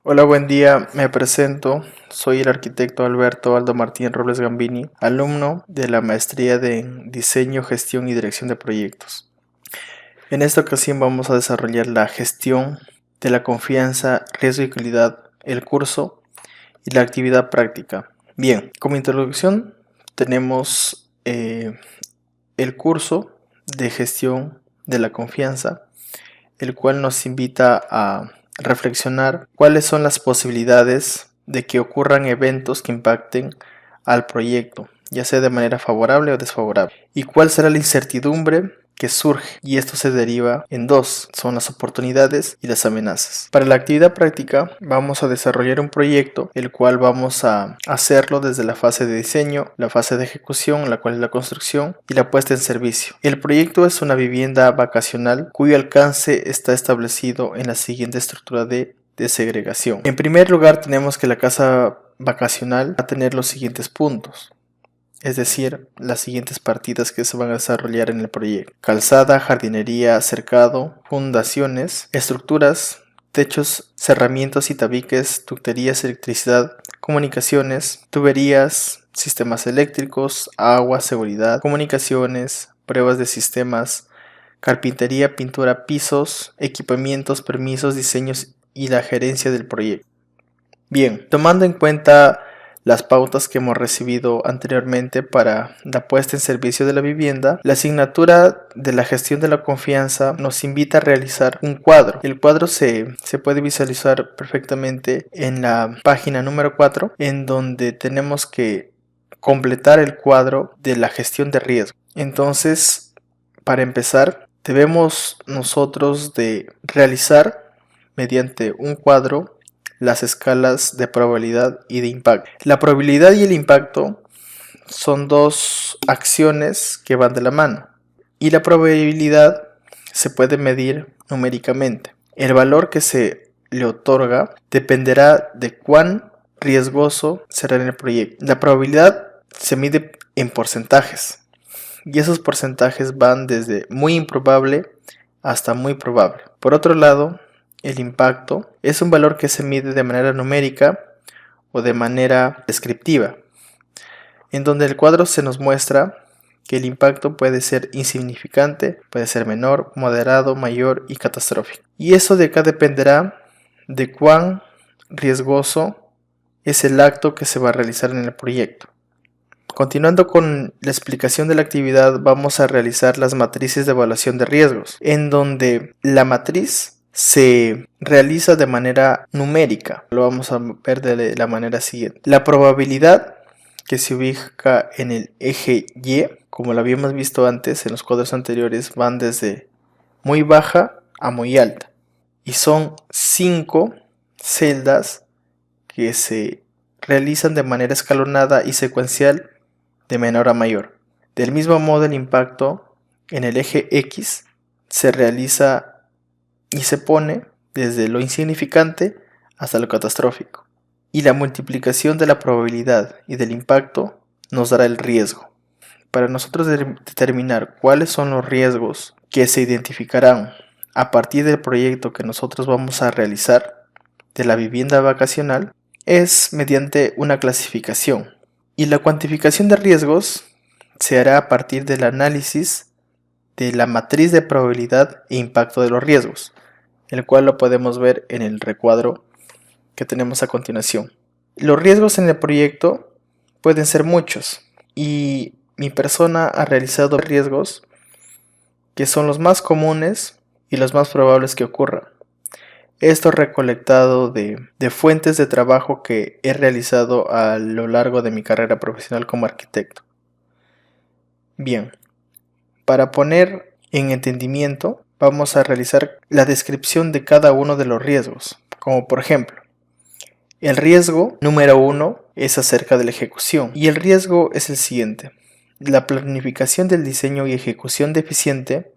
Hola, buen día, me presento, soy el arquitecto Alberto Aldo Martín Robles Gambini, alumno de la maestría de Diseño, Gestión y Dirección de Proyectos. En esta ocasión vamos a desarrollar la gestión de la confianza, riesgo y calidad, el curso y la actividad práctica. Bien, como introducción tenemos el curso de gestión de la confianza, el cual nos invita a reflexionar cuáles son las posibilidades de que ocurran eventos que impacten al proyecto, ya sea de manera favorable o desfavorable, y cuál será la incertidumbre que surge, y esto se deriva en dos, son las oportunidades y las amenazas. Para la actividad práctica vamos a desarrollar un proyecto, el cual vamos a hacerlo desde la fase de diseño, la fase de ejecución, la cual es la construcción, y la puesta en servicio. El proyecto es una vivienda vacacional cuyo alcance está establecido en la siguiente estructura de segregación. En primer lugar, tenemos que la casa vacacional va a tener los siguientes puntos, es decir, las siguientes partidas que se van a desarrollar en el proyecto: calzada, jardinería, cercado, fundaciones, estructuras, techos, cerramientos y tabiques, tuberías, electricidad, comunicaciones, tuberías, sistemas eléctricos, agua, seguridad, comunicaciones, pruebas de sistemas, carpintería, pintura, pisos, equipamientos, permisos, diseños y la gerencia del proyecto. Bien, tomando en cuenta las pautas que hemos recibido anteriormente para la puesta en servicio de la vivienda, la asignatura de la gestión de la confianza nos invita a realizar un cuadro. El cuadro se puede visualizar perfectamente en la página número 4, en donde tenemos que completar el cuadro de la gestión de riesgo. Entonces, para empezar, debemos nosotros de realizar mediante un cuadro las escalas de probabilidad y de impacto. La probabilidad y el impacto son dos acciones que van de la mano, y la probabilidad se puede medir numéricamente. El valor que se le otorga dependerá de cuán riesgoso será en el proyecto. La probabilidad se mide en porcentajes, y esos porcentajes van desde muy improbable hasta muy probable. Por otro lado, el impacto es un valor que se mide de manera numérica o de manera descriptiva, en donde el cuadro se nos muestra que el impacto puede ser insignificante, puede ser menor, moderado, mayor y catastrófico. Y eso de acá dependerá de cuán riesgoso es el acto que se va a realizar en el proyecto. Continuando con la explicación de la actividad, vamos a realizar las matrices de evaluación de riesgos, en donde la matriz se realiza de manera numérica. Lo vamos a ver de la manera siguiente. La probabilidad que se ubica en el eje Y, como lo habíamos visto antes en los cuadros anteriores, van desde muy baja a muy alta, y son 5 celdas que se realizan de manera escalonada y secuencial de menor a mayor. Del mismo modo, el impacto en el eje X se realiza y se pone desde lo insignificante hasta lo catastrófico, y la multiplicación de la probabilidad y del impacto nos dará el riesgo. Para nosotros determinar cuáles son los riesgos que se identificarán a partir del proyecto que nosotros vamos a realizar de la vivienda vacacional, es mediante una clasificación, y la cuantificación de riesgos se hará a partir del análisis de la matriz de probabilidad e impacto de los riesgos, el cual lo podemos ver en el recuadro que tenemos a continuación. Los riesgos en el proyecto pueden ser muchos, y mi persona ha realizado riesgos que son los más comunes y los más probables que ocurran. Esto recolectado de fuentes de trabajo que he realizado a lo largo de mi carrera profesional como arquitecto. Bien, para poner en entendimiento, vamos a realizar la descripción de cada uno de los riesgos, como por ejemplo, el riesgo número 1 es acerca de la ejecución, y el riesgo es el siguiente: la planificación del diseño y ejecución deficiente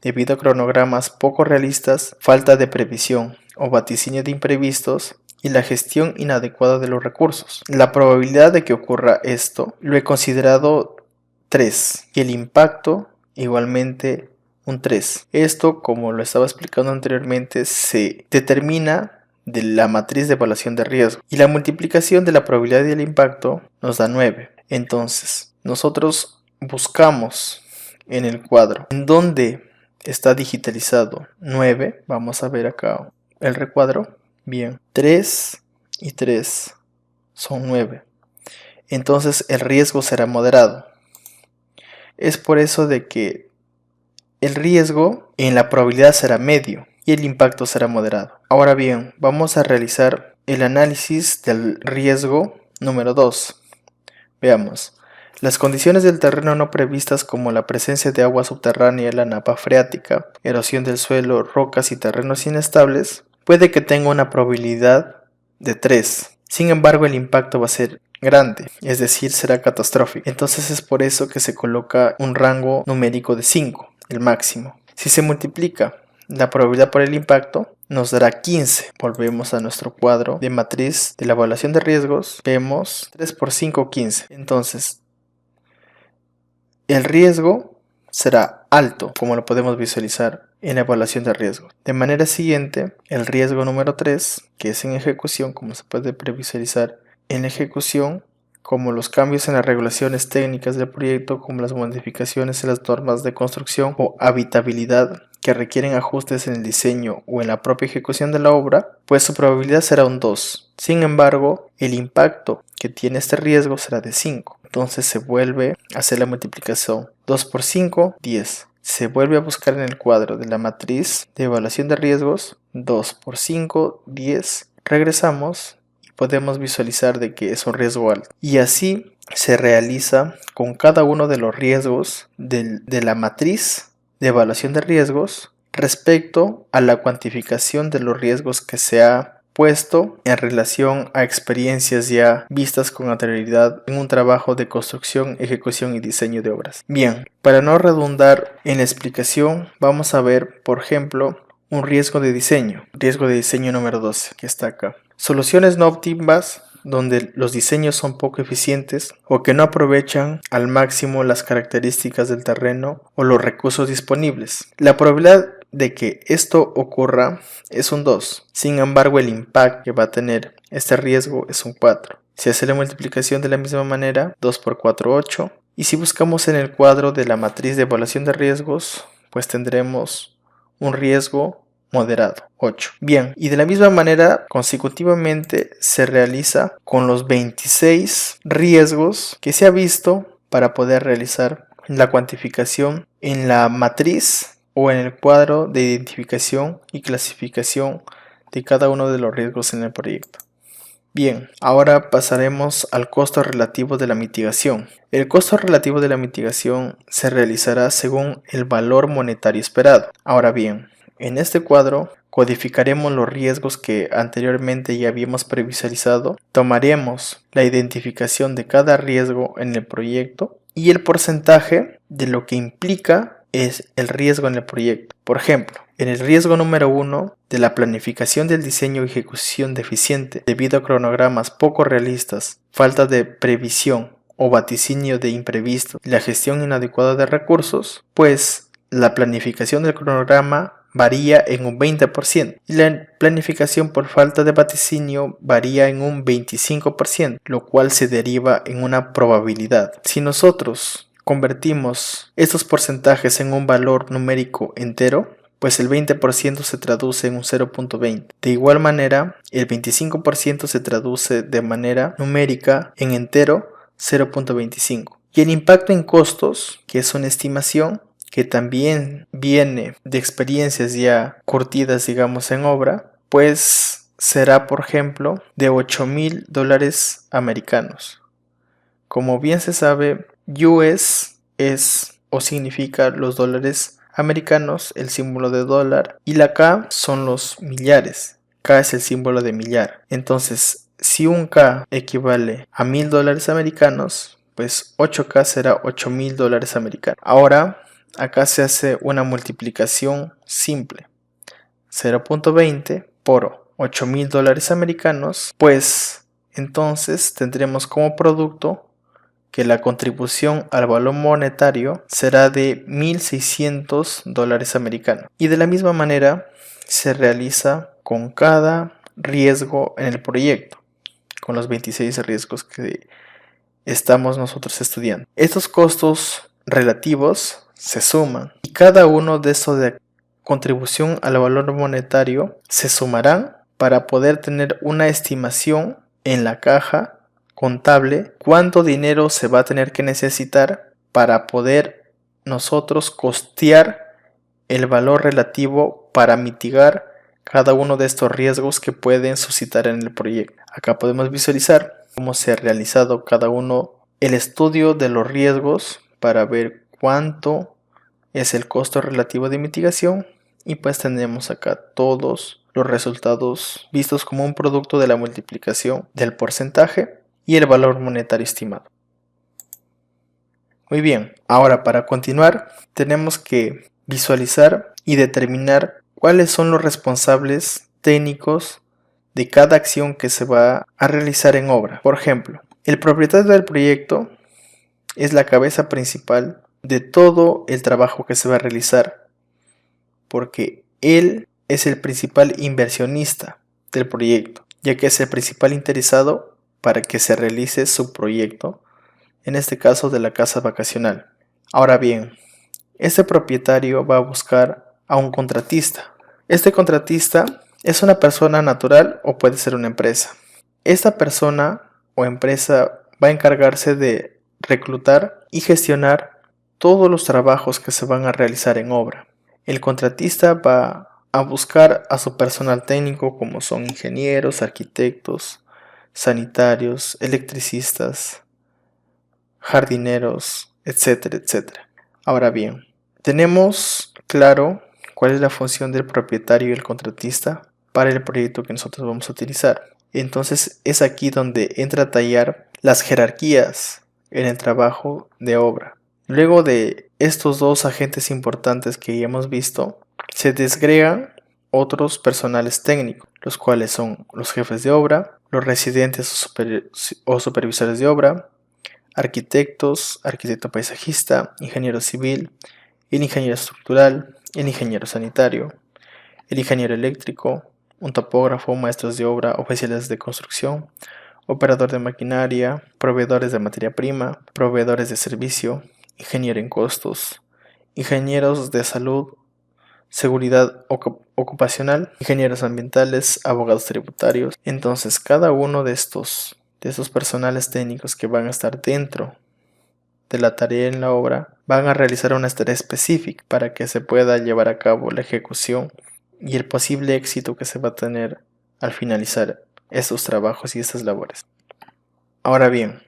debido a cronogramas poco realistas, falta de previsión o vaticinio de imprevistos, y la gestión inadecuada de los recursos. La probabilidad de que ocurra esto lo he considerado 3, y el impacto igualmente un 3. Esto, como lo estaba explicando anteriormente, se determina de la matriz de evaluación de riesgo. Y la multiplicación de la probabilidad del impacto nos da 9. Entonces, nosotros buscamos en el cuadro en donde está digitalizado 9. Vamos a ver acá el recuadro. Bien, 3 y 3 son 9. Entonces el riesgo será moderado. Es por eso de que el riesgo en la probabilidad será medio y el impacto será moderado. Ahora bien, vamos a realizar el análisis del riesgo número 2. Veamos. Las condiciones del terreno no previstas como la presencia de agua subterránea, la napa freática, erosión del suelo, rocas y terrenos inestables, puede que tenga una probabilidad de 3. Sin embargo, el impacto va a ser grande, es decir, será catastrófico. Entonces es por eso que se coloca un rango numérico de 5, el máximo. Si se multiplica la probabilidad por el impacto, nos dará 15. Volvemos a nuestro cuadro de matriz de la evaluación de riesgos. Vemos 3 por 5, 15. Entonces, el riesgo será alto, como lo podemos visualizar en la evaluación de riesgos. De manera siguiente, el riesgo número 3, que es en ejecución, como se puede previsualizar en la ejecución, como los cambios en las regulaciones técnicas del proyecto, como las modificaciones en las normas de construcción o habitabilidad que requieren ajustes en el diseño o en la propia ejecución de la obra, pues su probabilidad será un 2. Sin embargo, el impacto que tiene este riesgo será de 5. Entonces se vuelve a hacer la multiplicación. 2 por 5, 10. Se vuelve a buscar en el cuadro de la matriz de evaluación de riesgos. 2 por 5, 10. Regresamos. Podemos visualizar de que es un riesgo alto. Y así se realiza con cada uno de los riesgos de la matriz de evaluación de riesgos respecto a la cuantificación de los riesgos que se ha puesto en relación a experiencias ya vistas con anterioridad en un trabajo de construcción, ejecución y diseño de obras. Bien, para no redundar en la explicación, vamos a ver, por ejemplo, un riesgo de diseño número 12, que está acá. Soluciones no óptimas donde los diseños son poco eficientes o que no aprovechan al máximo las características del terreno o los recursos disponibles. La probabilidad de que esto ocurra es un 2. Sin embargo, el impacto que va a tener este riesgo es un 4. Si hace la multiplicación de la misma manera, 2 por 4, 8. Y si buscamos en el cuadro de la matriz de evaluación de riesgos, pues tendremos un riesgo moderado, 8. Bien, y de la misma manera consecutivamente se realiza con los 26 riesgos que se ha visto para poder realizar la cuantificación en la matriz o en el cuadro de identificación y clasificación de cada uno de los riesgos en el proyecto. Bien, ahora pasaremos al costo relativo de la mitigación. El costo relativo de la mitigación se realizará según el valor monetario esperado. Ahora bien, en este cuadro codificaremos los riesgos que anteriormente ya habíamos previsualizado, tomaremos la identificación de cada riesgo en el proyecto y el porcentaje de lo que implica es el riesgo en el proyecto. Por ejemplo, en el riesgo número 1 de la planificación del diseño y ejecución deficiente debido a cronogramas poco realistas, falta de previsión o vaticinio de imprevisto y la gestión inadecuada de recursos, pues la planificación del cronograma varía en un 20% y la planificación por falta de vaticinio varía en un 25%, lo cual se deriva en una probabilidad. Si nosotros convertimos estos porcentajes en un valor numérico entero, pues el 20% se traduce en un 0.20. De igual manera, el 25% se traduce de manera numérica en entero 0.25. Y el impacto en costos, que es una estimación, que también viene de experiencias ya curtidas, digamos, en obra, pues será, por ejemplo, de $8,000 americanos. Como bien se sabe, US es o significa los dólares americanos, el símbolo de dólar, y la K son los millares. K es el símbolo de millar. Entonces, si un K equivale a $1,000 americanos, pues 8K será $8,000 americanos. Ahora, acá se hace una multiplicación simple. 0.20 por $8,000 americanos, pues entonces tendremos como producto que la contribución al valor monetario será de $1,600 americanos. Y de la misma manera se realiza con cada riesgo en el proyecto, con los 26 riesgos que estamos nosotros estudiando. Estos costos relativos se suman y cada uno de estos de contribución al valor monetario se sumarán para poder tener una estimación en la caja contable cuánto dinero se va a tener que necesitar para poder nosotros costear el valor relativo para mitigar cada uno de estos riesgos que pueden suscitar en el proyecto. Acá podemos visualizar cómo se ha realizado cada uno el estudio de los riesgos para ver cuánto es el costo relativo de mitigación, y pues tenemos acá todos los resultados vistos como un producto de la multiplicación del porcentaje y el valor monetario estimado. Muy bien, ahora para continuar tenemos que visualizar y determinar cuáles son los responsables técnicos de cada acción que se va a realizar en obra. Por ejemplo, el propietario del proyecto es la cabeza principal de todo el trabajo que se va a realizar, porque él es el principal inversionista del proyecto, ya que es el principal interesado para que se realice su proyecto, en este caso de la casa vacacional. Ahora bien, este propietario va a buscar a un contratista. Este contratista es una persona natural o puede ser una empresa. Esta persona o empresa va a encargarse de reclutar y gestionar todos los trabajos que se van a realizar en obra. El contratista va a buscar a su personal técnico, como son ingenieros, arquitectos, sanitarios, electricistas, jardineros, etcétera, etcétera. Ahora bien, tenemos claro cuál es la función del propietario y el contratista para el proyecto que nosotros vamos a utilizar. Entonces es aquí donde entra a tallar las jerarquías en el trabajo de obra. Luego de estos dos agentes importantes que ya hemos visto, se desgregan otros personales técnicos, los cuales son los jefes de obra, los residentes o supervisores de obra, arquitectos, arquitecto paisajista, ingeniero civil, el ingeniero estructural, el ingeniero sanitario, el ingeniero eléctrico, un topógrafo, maestros de obra, oficiales de construcción, operador de maquinaria, proveedores de materia prima, proveedores de servicio, ingeniero en costos, ingenieros de salud, seguridad ocupacional, ingenieros ambientales, abogados tributarios. Entonces, cada uno de estos personales técnicos que van a estar dentro de la tarea en la obra van a realizar una tarea específica para que se pueda llevar a cabo la ejecución y el posible éxito que se va a tener al finalizar estos trabajos y estas labores. Ahora bien,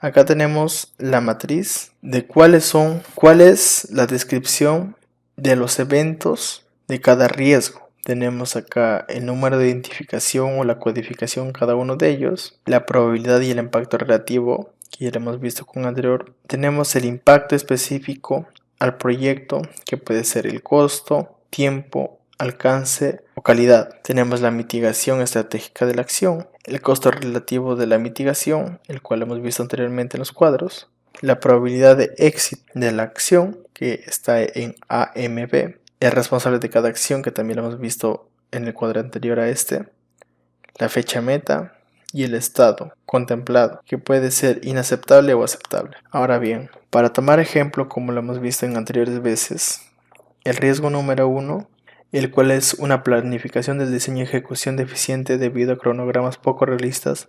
acá tenemos la matriz de cuál es la descripción de los eventos de cada riesgo. Tenemos acá el número de identificación o la codificación cada uno de ellos, la probabilidad y el impacto relativo, que ya lo hemos visto con anterior. Tenemos el impacto específico al proyecto, que puede ser el costo, tiempo, alcance o calidad. Tenemos la mitigación estratégica de la acción, el costo relativo de la mitigación, el cual hemos visto anteriormente en los cuadros, la probabilidad de éxito de la acción, que está en AMB, el responsable de cada acción, que también lo hemos visto en el cuadro anterior a este, la fecha meta y el estado contemplado, que puede ser inaceptable o aceptable. Ahora bien, para tomar ejemplo, como lo hemos visto en anteriores veces, el riesgo número 1, el cual es una planificación del diseño y ejecución deficiente debido a cronogramas poco realistas,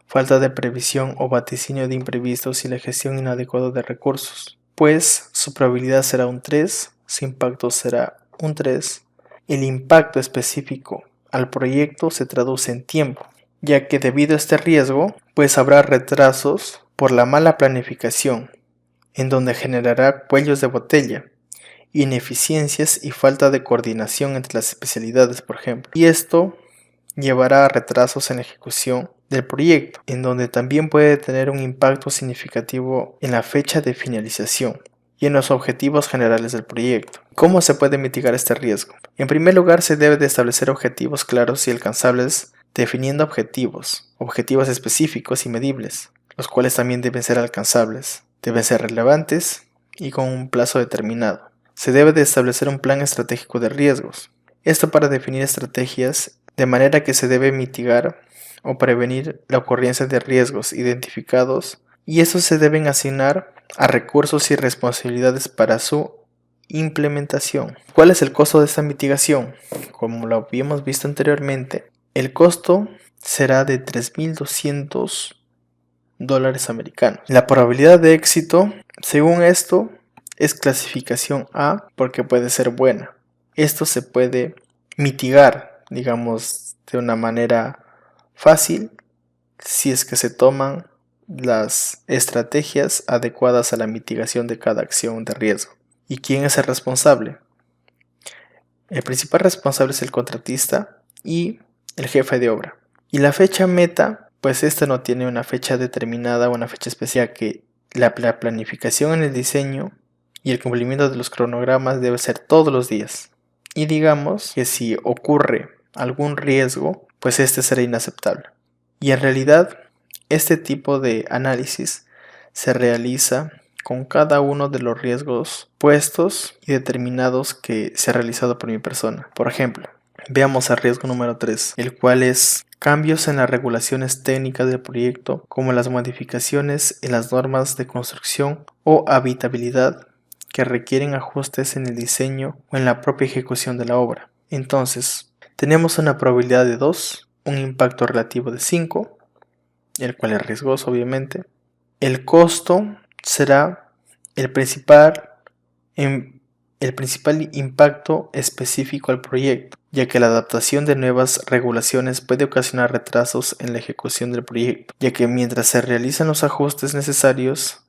falta de previsión o vaticinio de imprevistos y la gestión inadecuada de recursos, pues su probabilidad será un 3, su impacto será un 3. El impacto específico al proyecto se traduce en tiempo, ya que debido a este riesgo, pues habrá retrasos por la mala planificación, en donde generará cuellos de botella, ineficiencias y falta de coordinación entre las especialidades, por ejemplo. Y esto llevará a retrasos en la ejecución del proyecto, en donde también puede tener un impacto significativo en la fecha de finalización y en los objetivos generales del proyecto. ¿Cómo se puede mitigar este riesgo? En primer lugar, se debe de establecer objetivos claros y alcanzables, definiendo objetivos específicos y medibles, los cuales también deben ser alcanzables, deben ser relevantes y con un plazo determinado. Se debe de establecer un plan estratégico de riesgos. Esto para definir estrategias de manera que se debe mitigar o prevenir la ocurrencia de riesgos identificados y estos se deben asignar a recursos y responsabilidades para su implementación. ¿Cuál es el costo de esta mitigación? Como lo habíamos visto anteriormente, el costo será de $3.200 americanos. La probabilidad de éxito, según esto, es clasificación A porque puede ser buena. Esto se puede mitigar, digamos, de una manera fácil si es que se toman las estrategias adecuadas a la mitigación de cada acción de riesgo. ¿Y quién es el responsable? El principal responsable es el contratista y el jefe de obra. Y la fecha meta, pues esta no tiene una fecha determinada o una fecha especial, que la planificación en el diseño y el cumplimiento de los cronogramas debe ser todos los días. Y digamos que si ocurre algún riesgo, pues este será inaceptable. Y en realidad, este tipo de análisis se realiza con cada uno de los riesgos puestos y determinados que se ha realizado por mi persona. Por ejemplo, veamos el riesgo número 3, el cual es cambios en las regulaciones técnicas del proyecto, como las modificaciones en las normas de construcción o habitabilidad que requieren ajustes en el diseño o en la propia ejecución de la obra. Entonces, tenemos una probabilidad de 2, un impacto relativo de 5, el cual es riesgoso obviamente. El costo será el principal impacto específico al proyecto, ya que la adaptación de nuevas regulaciones puede ocasionar retrasos en la ejecución del proyecto, ya que mientras se realizan los ajustes necesarios,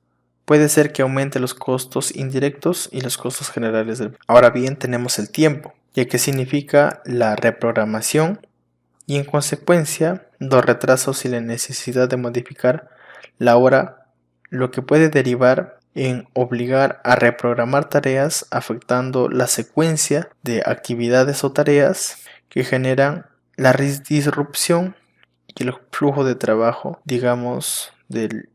puede ser que aumente los costos indirectos y los costos generales del proyecto. Ahora bien, tenemos el tiempo, ya que significa la reprogramación y en consecuencia los retrasos y la necesidad de modificar la hora, lo que puede derivar en obligar a reprogramar tareas, afectando la secuencia de actividades o tareas que generan la disrupción y el flujo de trabajo, digamos, del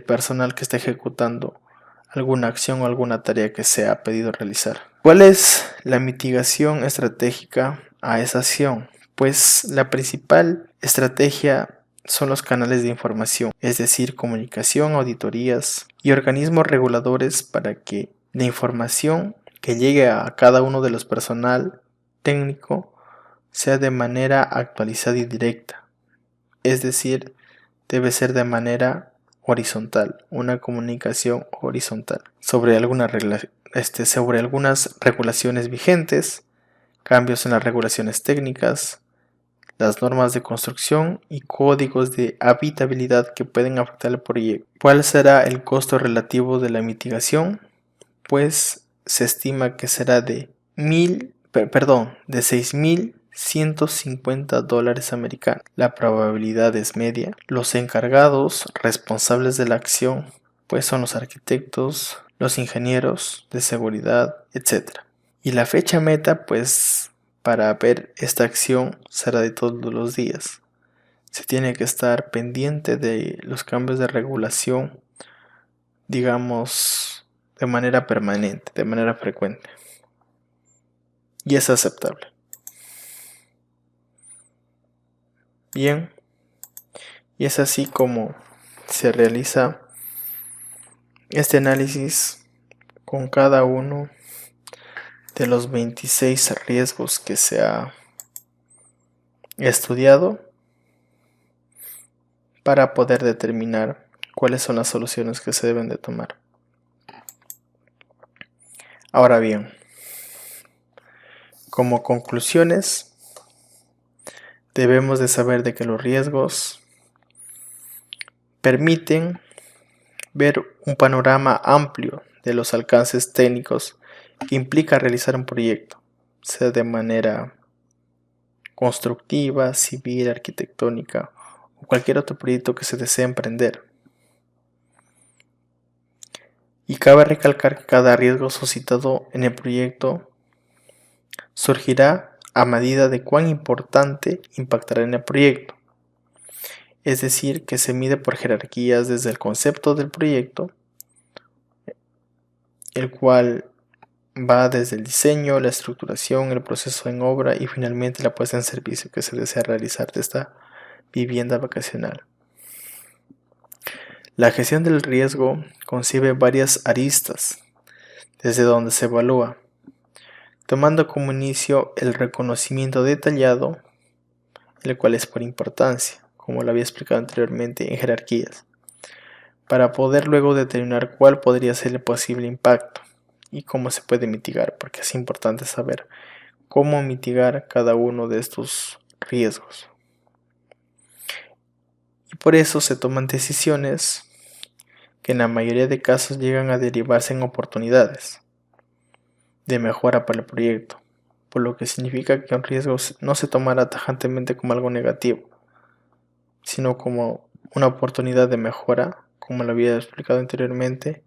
personal que está ejecutando alguna acción o alguna tarea que se ha pedido realizar. ¿Cuál es la mitigación estratégica a esa acción? Pues la principal estrategia son los canales de información, es decir, comunicación, auditorías y organismos reguladores para que la información que llegue a cada uno de los personal técnico sea de manera actualizada y directa, es decir, debe ser de manera horizontal, una comunicación horizontal sobre algunas regulaciones vigentes, cambios en las regulaciones técnicas, las normas de construcción y códigos de habitabilidad que pueden afectar el proyecto. ¿Cuál será el costo relativo de la mitigación? Pues se estima que será de $6.150 americanos. La probabilidad es media. Los encargados responsables de la acción pues son los arquitectos, los ingenieros de seguridad, etc. Y la fecha meta pues para ver esta acción será de todos los días. Se tiene que estar pendiente de los cambios de regulación, digamos, de manera permanente, de manera frecuente. Y es aceptable. Bien, y es así como se realiza este análisis con cada uno de los 26 riesgos que se ha estudiado para poder determinar cuáles son las soluciones que se deben de tomar. Ahora bien, como conclusiones, debemos de saber de que los riesgos permiten ver un panorama amplio de los alcances técnicos que implica realizar un proyecto, sea de manera constructiva, civil, arquitectónica o cualquier otro proyecto que se desee emprender. Y cabe recalcar que cada riesgo suscitado en el proyecto surgirá a medida de cuán importante impactará en el proyecto. Es decir, que se mide por jerarquías desde el concepto del proyecto, el cual va desde el diseño, la estructuración, el proceso en obra y finalmente la puesta en servicio que se desea realizar de esta vivienda vacacional. La gestión del riesgo concibe varias aristas desde donde se evalúa, tomando como inicio el reconocimiento detallado, el cual es por importancia, como lo había explicado anteriormente, en jerarquías, para poder luego determinar cuál podría ser el posible impacto y cómo se puede mitigar, porque es importante saber cómo mitigar cada uno de estos riesgos. Y por eso se toman decisiones que en la mayoría de casos llegan a derivarse en oportunidades de mejora para el proyecto, por lo que significa que un riesgo no se tomará tajantemente como algo negativo, sino como una oportunidad de mejora, como lo había explicado anteriormente,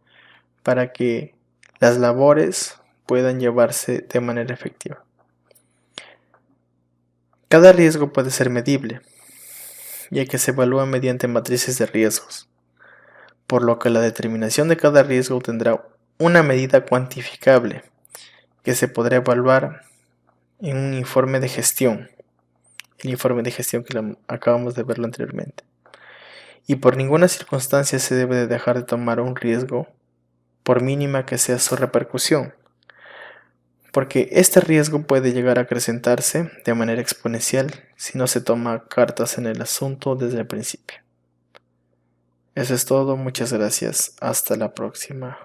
para que las labores puedan llevarse de manera efectiva. Cada riesgo puede ser medible, ya que se evalúa mediante matrices de riesgos, por lo que la determinación de cada riesgo tendrá una medida cuantificable que se podrá evaluar en un informe de gestión, el informe de gestión que acabamos de verlo anteriormente. Y por ninguna circunstancia se debe de dejar de tomar un riesgo, por mínima que sea su repercusión, porque este riesgo puede llegar a acrecentarse de manera exponencial si no se toma cartas en el asunto desde el principio. Eso es todo, muchas gracias, hasta la próxima.